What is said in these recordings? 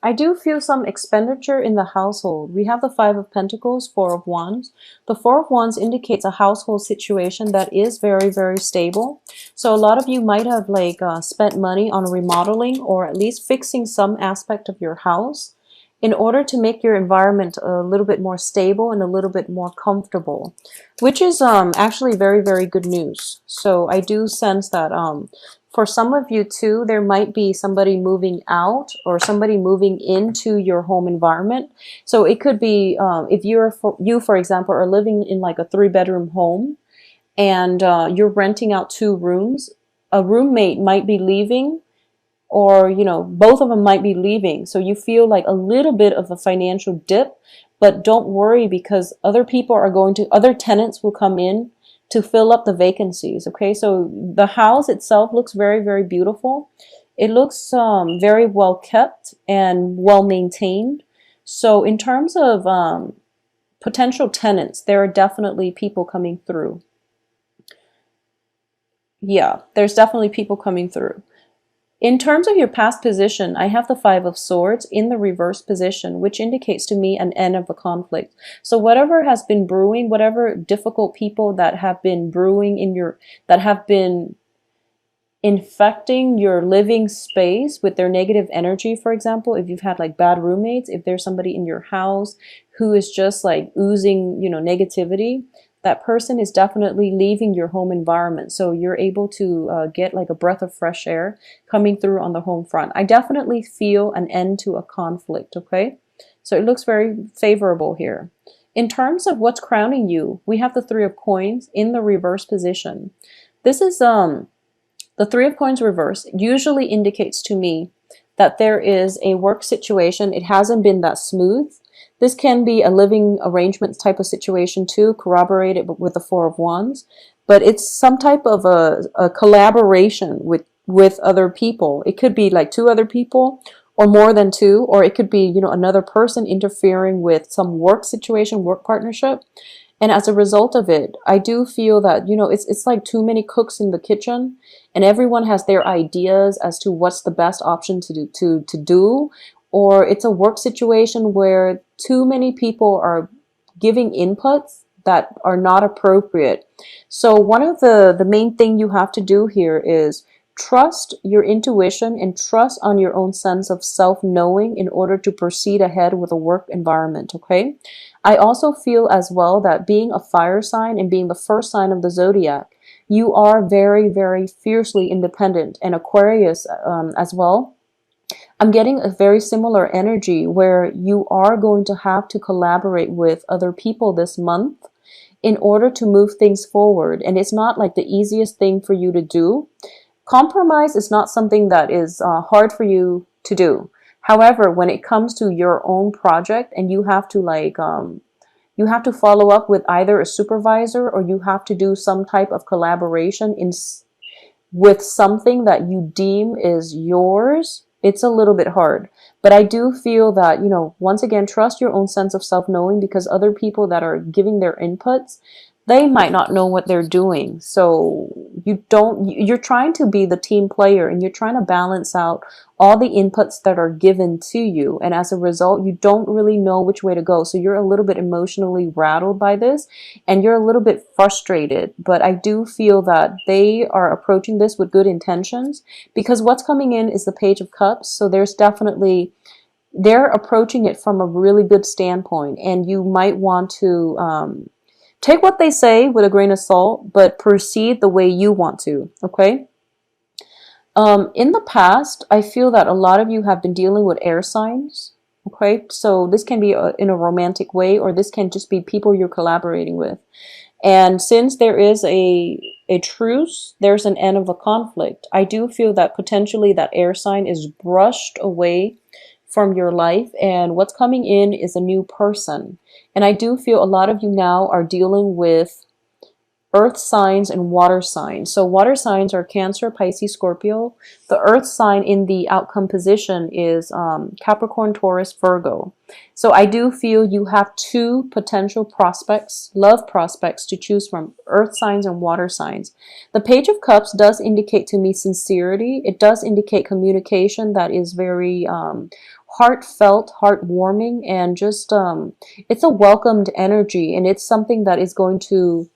I do feel some expenditure in the household. We have the Five of Pentacles, Four of Wands. The Four of Wands indicates a household situation that is very, very stable. So a lot of you might have like spent money on remodeling or at least fixing some aspect of your house in order to make your environment a little bit more stable and a little bit more comfortable, which is actually very, very good news. So I do sense that for some of you too, there might be somebody moving out or somebody moving into your home environment. So it could be if you, for example, are living in like a 3-bedroom home and you're renting out 2 rooms, a roommate might be leaving, or both of them might be leaving, so you feel like a little bit of a financial dip. But don't worry, because other tenants will come in to fill up the vacancies. Okay, so the house itself looks very, very beautiful. It looks very well kept and well maintained. So in terms of potential tenants, there are definitely people coming through. Yeah, there's definitely people coming through. In terms of your past position, I have the Five of Swords in the reverse position, which indicates to me an end of a conflict. So whatever has been brewing, whatever difficult people that have been brewing that have been infecting your living space with their negative energy, for example, if you've had like bad roommates, if there's somebody in your house who is just like oozing, negativity, that person is definitely leaving your home environment. So you're able to get like a breath of fresh air coming through on the home front. I definitely feel an end to a conflict, okay? So it looks very favorable here. In terms of what's crowning you, we have the Three of Coins in the reverse position. This is the Three of Coins reverse usually indicates to me that there is a work situation. It hasn't been that smooth. This can be a living arrangements type of situation too, corroborated with the Four of Wands, but it's some type of a collaboration with other people. It could be like 2 other people or more than 2, or it could be, another person interfering with some work situation, work partnership. And as a result of it, I do feel that, it's like too many cooks in the kitchen, and everyone has their ideas as to what's the best option to do, or it's a work situation where too many people are giving inputs that are not appropriate. So one of the main thing you have to do here is trust your intuition and trust on your own sense of self-knowing in order to proceed ahead with a work environment, okay? I also feel as well that being a fire sign and being the first sign of the zodiac, you are very, very fiercely independent. And Aquarius as well, I'm getting a very similar energy where you are going to have to collaborate with other people this month in order to move things forward. And it's not like the easiest thing for you to do. Compromise is not something that is hard for you to do. However, when it comes to your own project and you have to you have to follow up with either a supervisor or you have to do some type of collaboration with something that you deem is yours, it's a little bit hard. But I do feel that, once again, trust your own sense of self-knowing, because other people that are giving their inputs, they might not know what they're doing. So you're trying to be the team player and you're trying to balance out all the inputs that are given to you. And as a result, you don't really know which way to go. So you're a little bit emotionally rattled by this and you're a little bit frustrated. But I do feel that they are approaching this with good intentions, because what's coming in is the Page of Cups. So there's definitely, they're approaching it from a really good standpoint, and you might want to take what they say with a grain of salt, but proceed the way you want to, okay? In the past, I feel that a lot of you have been dealing with air signs, okay? So this can be in a romantic way, or this can just be people you're collaborating with. And since there is a truce, there's an end of a conflict. I do feel that potentially that air sign is brushed away from your life, and what's coming in is a new person. And I do feel a lot of you now are dealing with earth signs and water signs. So water signs are Cancer, Pisces, Scorpio. The earth sign in the outcome position is Capricorn, Taurus, Virgo. So I do feel you have 2 potential prospects, love prospects, to choose from: earth signs and water signs. The Page of Cups does indicate to me sincerity. It does indicate communication that is very heartfelt, heartwarming, and just it's a welcomed energy, and it's something that is going to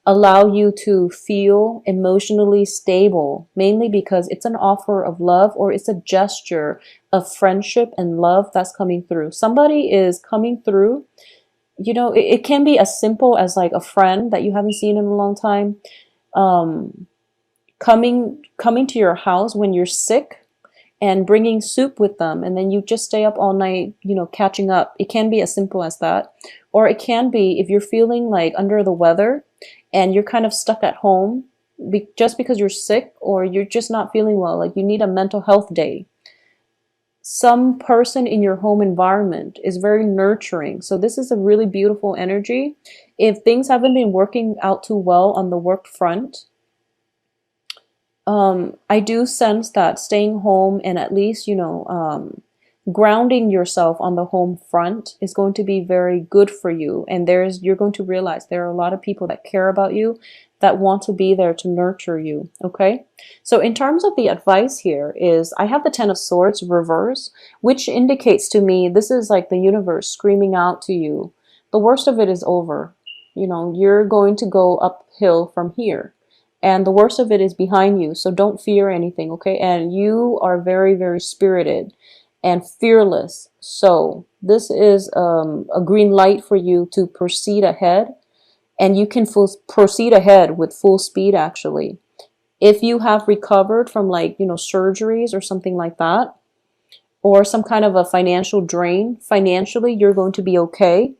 allow you to feel emotionally stable, mainly because it's an offer of love, or it's a gesture of friendship and love that's coming through. Somebody is coming through. It can be as simple as like a friend that you haven't seen in a long time, um, coming to your house when you're sick and bringing soup with them, and then you just stay up all night, catching up. It can be as simple as that. Or it can be if you're feeling like under the weather and you're kind of stuck at home just because you're sick, or you're just not feeling well, like you need a mental health day. Some person in your home environment is very nurturing. So this is a really beautiful energy. If things haven't been working out too well on the work front, I do sense that staying home and at least, grounding yourself on the home front is going to be very good for you. And you're going to realize there are a lot of people that care about you, that want to be there to nurture you. Okay. So in terms of the advice here is, I have the 10 of Swords reverse, which indicates to me this is like the universe screaming out to you. The worst of it is over. You're going to go uphill from here. And the worst of it is behind you. So don't fear anything, okay? And you are very, very spirited and fearless. So this is a green light for you to proceed ahead. And you can proceed ahead with full speed, actually. If you have recovered from surgeries or something like that, or some kind of a financial drain, financially, you're going to be okay.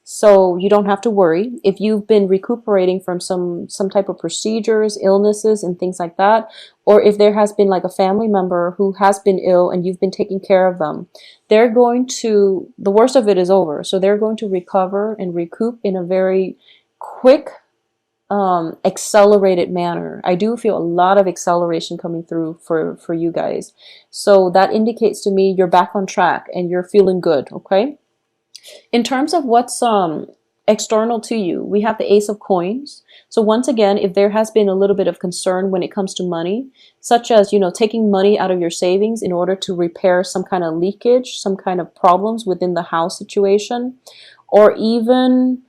So you don't have to worry. If you've been recuperating from some type of procedures, illnesses, and things like that, or if there has been like a family member who has been ill and you've been taking care of them, the worst of it is over. So they're going to recover and recoup in a very quick, accelerated manner. I do feel a lot of acceleration coming through for you guys. So that indicates to me you're back on track and you're feeling good, okay? In terms of what's external to you, we have the Ace of Coins. So once again, if there has been a little bit of concern when it comes to money, such as, taking money out of your savings in order to repair some kind of leakage, some kind of problems within the house situation, or even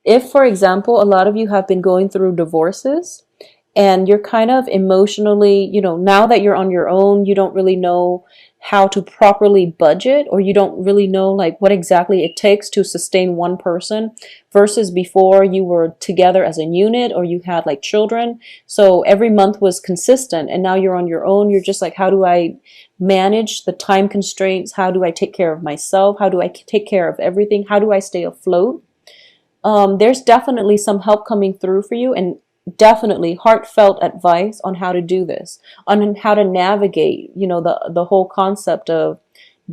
if, for example, a lot of you have been going through divorces and you're kind of emotionally, now that you're on your own, you don't really know how to properly budget, or you don't really know like what exactly it takes to sustain one person versus before you were together as a unit, or you had like children. So every month was consistent, and now you're on your own. You're just like, how do I manage the time constraints? How do I take care of myself? How do I take care of everything? How do I stay afloat? There's definitely some help coming through for you, and definitely heartfelt advice on how to do this, on how to navigate, the whole concept of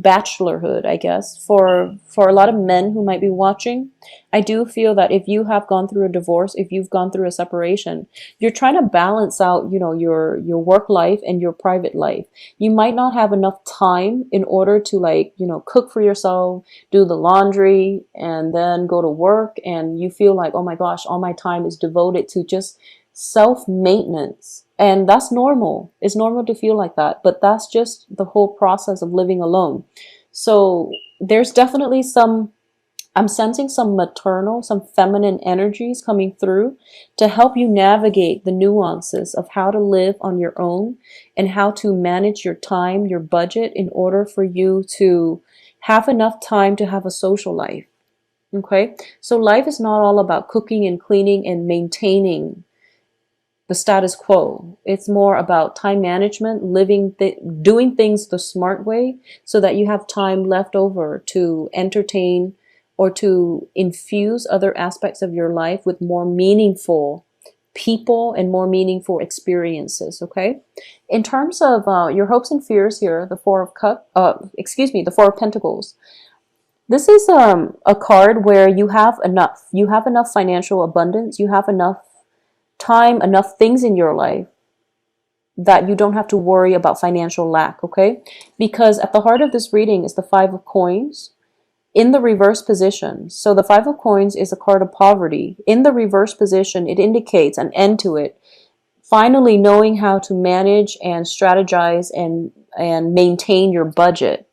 bachelorhood, I guess, for a lot of men who might be watching. I do feel that if you have gone through a divorce, if you've gone through a separation, you're trying to balance out, your work life and your private life. You might not have enough time in order to cook for yourself, do the laundry, and then go to work, and you feel like, oh my gosh, all my time is devoted to just self-maintenance. And that's normal. It's normal to feel like that, but that's just the whole process of living alone. So there's definitely I'm sensing some maternal, some feminine energies coming through to help you navigate the nuances of how to live on your own and how to manage your time, your budget, in order for you to have enough time to have a social life. Okay? So life is not all about cooking and cleaning and maintaining the status quo. It's more about time management, doing things the smart way so that you have time left over to entertain or to infuse other aspects of your life with more meaningful people and more meaningful experiences. Okay. In terms of your hopes and fears here, the the Four of Pentacles. This is a card where you have enough. You have enough financial abundance. You have enough time, enough things in your life that you don't have to worry about financial lack, okay? Because at the heart of this reading is the Five of Coins in the reverse position. So the Five of Coins is a card of poverty. In the reverse position, it indicates an end to it. Finally knowing how to manage and strategize and maintain your budget.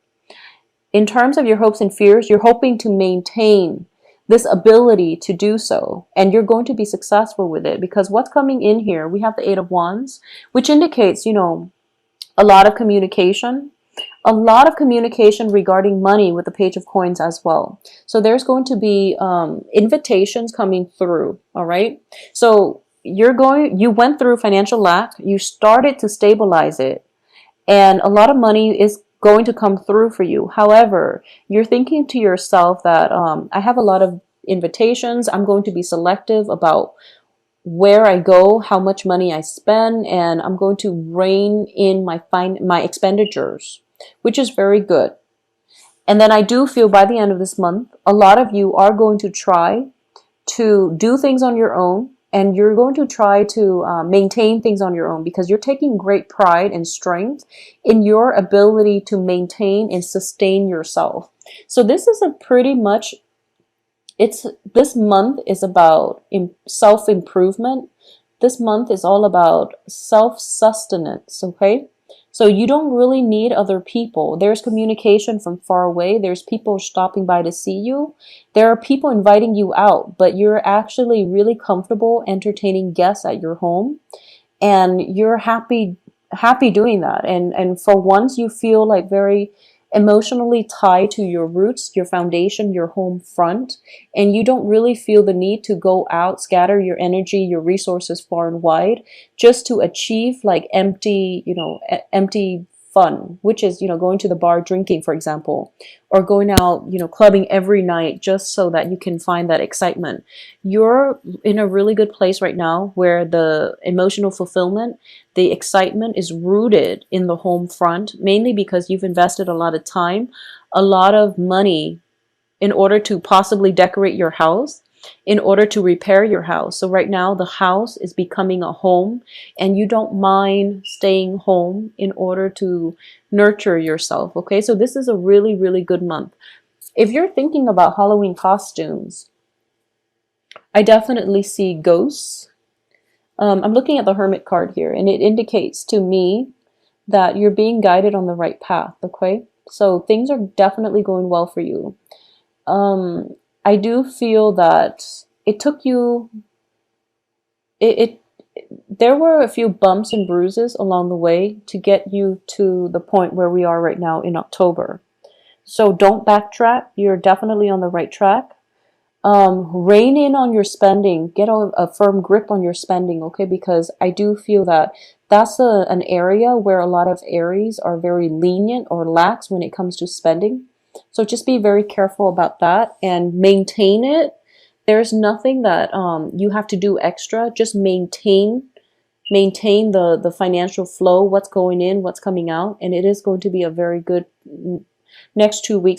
in terms of your hopes and fears, you're hoping to maintain this ability to do so, and you're going to be successful with it, because what's coming in here, we have the Eight of Wands, which indicates, a lot of communication, regarding money with the Page of Coins as well. So there's going to be invitations coming through. All right. So you went through financial lack, you started to stabilize it, and a lot of money is going to come through for you. However, you're thinking to yourself that I have a lot of invitations. I'm going to be selective about where I go, how much money I spend, and I'm going to rein in my expenditures, which is very good. And then I do feel by the end of this month, a lot of you are going to try to do things on your own, and you're going to try to maintain things on your own, because you're taking great pride and strength in your ability to maintain and sustain yourself. So this is a pretty much, this month is about self-improvement. This month is all about self-sustenance, okay? So you don't really need other people. There's communication from far away. There's people stopping by to see you. There are people inviting you out, but you're actually really comfortable entertaining guests at your home, and you're happy doing that. And for once, you feel like very emotionally tied to your roots, your foundation, your home front, and you don't really feel the need to go out, scatter your energy, your resources far and wide, just to achieve like empty fun, which is, going to the bar, drinking, for example, or going out, clubbing every night just so that you can find that excitement. You're in a really good place right now where the emotional fulfillment, the excitement is rooted in the home front, mainly because you've invested a lot of time, a lot of money in order to possibly decorate your house, in order to repair your house. So right now the house is becoming a home, and you don't mind staying home in order to nurture yourself. Okay, so this is a really, really good month. If you're thinking about Halloween costumes, I definitely see ghosts. I'm looking at the Hermit card here, and it indicates to me that you're being guided on the right path. Okay, so things are definitely going well for you. I do feel that it took you, it there were a few bumps and bruises along the way to get you to the point where we are right now in October. So don't backtrack. You're definitely on the right track. Rein in on your spending. Get a firm grip on your spending, okay? Because I do feel that that's an area where a lot of Aries are very lenient or lax when it comes to spending. So just be very careful about that and maintain it. There's nothing that you have to do extra. Just maintain the financial flow, what's going in, what's coming out, and it is going to be a very good next 2 weeks